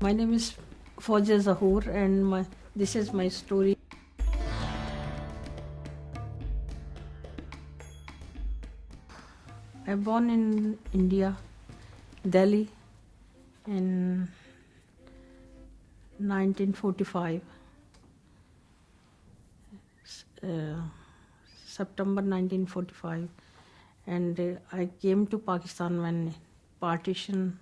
My name is Fouzia Zahoor, and this is my story. I born in India, Delhi, in 1945, uh, September 1945, and I came to Pakistan when partition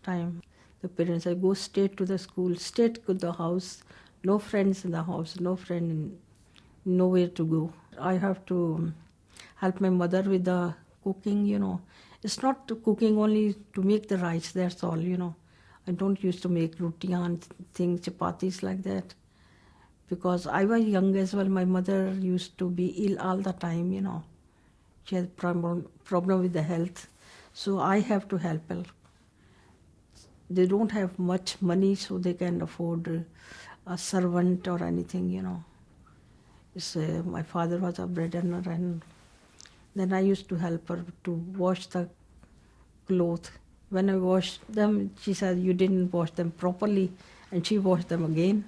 time. The parents, I go straight to the school, straight to the house, no friends in the house, no friend, nowhere to go. I have to help my mother with the cooking. It's not cooking only to make the rice, that's all. I don't used to make roti and things, chapatis like that. Because I was young as well, my mother used to be ill all the time. She had problem with the health. So I have to help her. They don't have much money, so they can afford a servant or anything. My father was a bread earner, and then I used to help her to wash the clothes. When I washed them, she said, "You didn't wash them properly," and she washed them again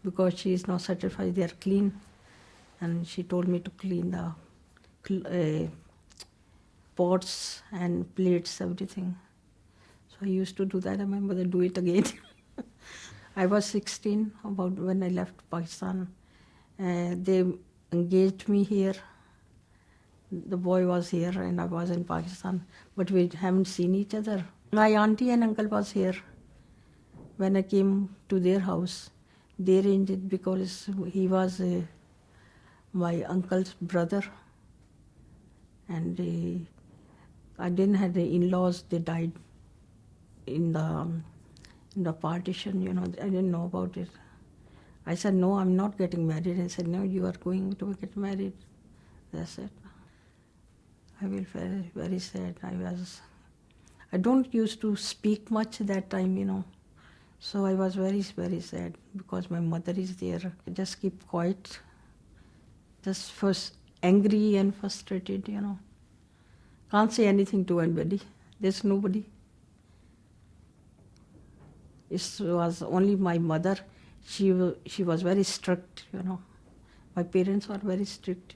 because she is not satisfied they are clean. And she told me to clean the pots and plates, everything. So I used to do that, and my mother do it again. I was 16 about when I left Pakistan. They engaged me here. The boy was here and I was in Pakistan, but we haven't seen each other. My auntie and uncle was here. When I came to their house, they arranged it because he was my uncle's brother, and I didn't have the in-laws. They died in the partition. I didn't know about it. I said, "No, I'm not getting married." I said, "No, you are going to get married." That's it. I feel very, very sad. I don't used to speak much that time. So I was very, very sad because my mother is there. I just keep quiet, just first angry and frustrated. Can't say anything to anybody. There's nobody. It was only my mother. She was very strict. My parents were very strict.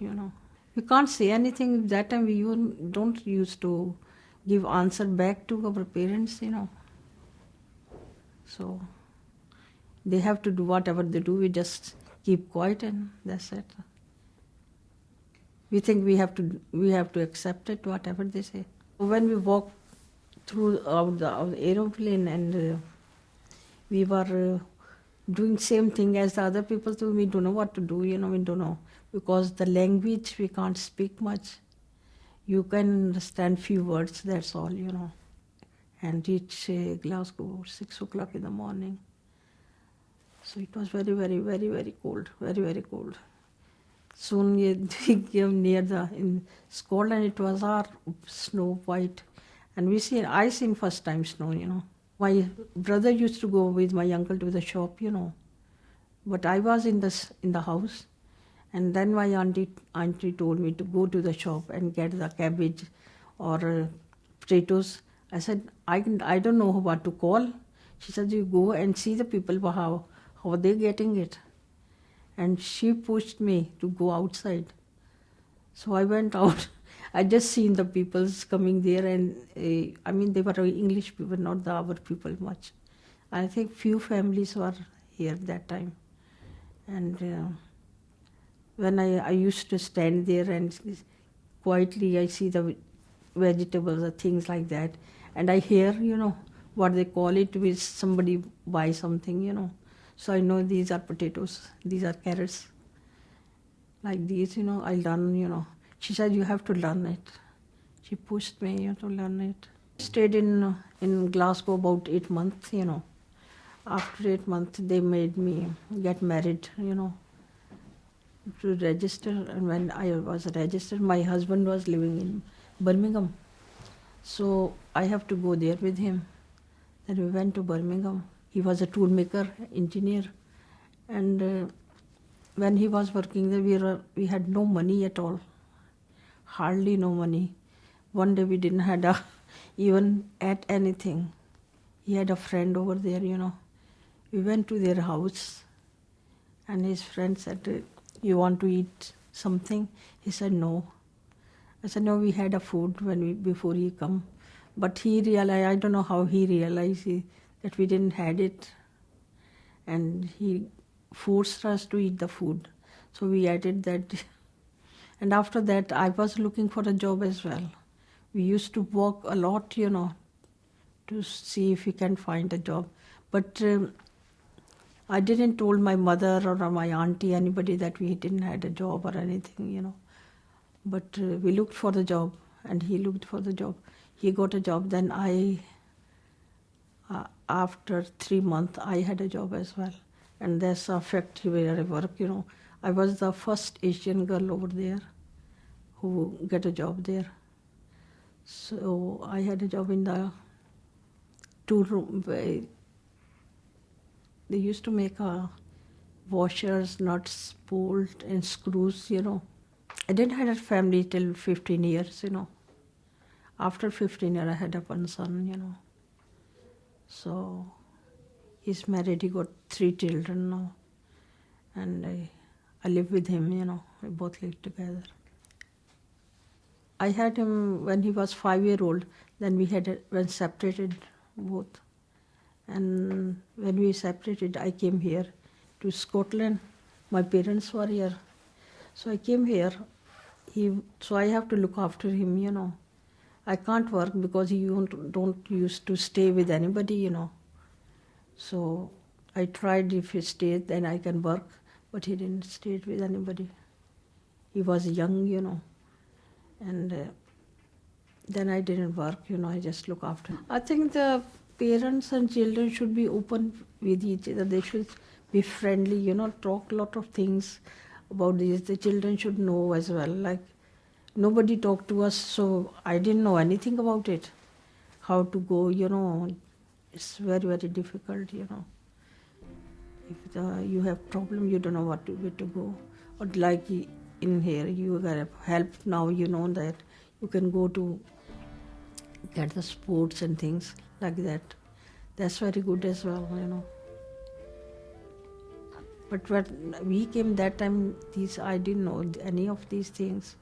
We can't say anything. That time we even don't used to give answer back to our parents. So they have to do whatever they do. We just keep quiet and that's it. We think we have to accept it, whatever they say. When we walk through the aeroplane and we were doing same thing as the other people do, we don't know what to do. We don't know because the language we can't speak much. You can understand few words, that's all. And reach Glasgow 6 o'clock in the morning. So it was very, very, very, very cold, very, very cold. Soon we came near in Scotland. It was our snow white, and I seen first time snow. My brother used to go with my uncle to the shop, but I was in the house, and then my auntie told me to go to the shop and get the cabbage or potatoes. I said, I don't know what to call. She said, you go and see the people how they getting it. And she pushed me to go outside. So I went out. I just seen the peoples coming there, and they were English people, not our people much. I think few families were here that time. And when I used to stand there and quietly I see the vegetables or things like that, and I hear, what they call it with somebody buy something. So I know these are potatoes, these are carrots. Like these, I learn. She said, you have to learn it. She pushed me to learn it. Stayed in Glasgow about 8 months. After 8 months, they made me get married. To register. And when I was registered, my husband was living in Birmingham. So I have to go there with him. Then we went to Birmingham. He was a toolmaker, engineer. And when he was working there, we had no money at all. Hardly no money. One day we didn't have even at anything. He had a friend over there, We went to their house, and his friend said, "You want to eat something?" He said, "No." I said, "No, we had a food before he come." But he realized, I don't know how he realized that we didn't had it. And he forced us to eat the food. So we ate that. And after that, I was looking for a job as well. We used to walk a lot, to see if we can find a job. But I didn't told my mother or my auntie, anybody, that we didn't had a job or anything. But we looked for the job, and he looked for the job. He got a job. Then after 3 months, I had a job as well. And that's a factory where I work, I was the first Asian girl over there who get a job there. So I had a job in the 2 room. They used to make washers, nuts, bolts, and screws, I didn't have a family till 15 years, After 15 years, I had one son, So he's married, he got 3 children now. And I live with him, we both live together. I had him when he was 5-year-old. Then we when separated both. And when we separated, I came here to Scotland. My parents were here. So I came here. So I have to look after him, I can't work because he don't used to stay with anybody, So I tried, if he stayed, then I can work. But he didn't stay with anybody. He was young, And then I didn't work, I just look after. I think the parents and children should be open with each other. They should be friendly, talk a lot of things about this. The children should know as well. Like, nobody talked to us, so I didn't know anything about it. How to go, it's very, very difficult, If you have problem, you don't know where to go. Or like in here, you got help now, that you can go to get the sports and things like that. That's very good as well, But when we came that time, I didn't know any of these things.